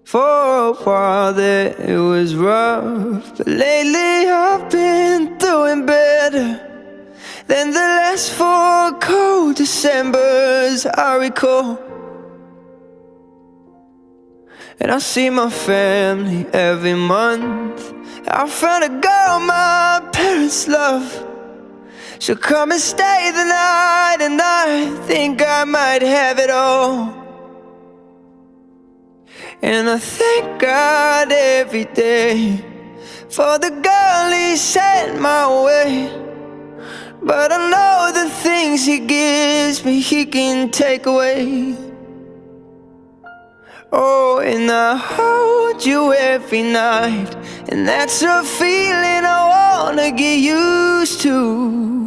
For a while there it was rough, but lately I've been doing better than the last 4 cold Decembers I recall. And I see my family every month. I found a girl my parents love. She'll come and stay the night, and I think I might have it all. And I thank God every day for the girl He sent my way. But I know the things He gives me He can take away. Oh, and I hold you every night, and that's a feeling I wanna get used to.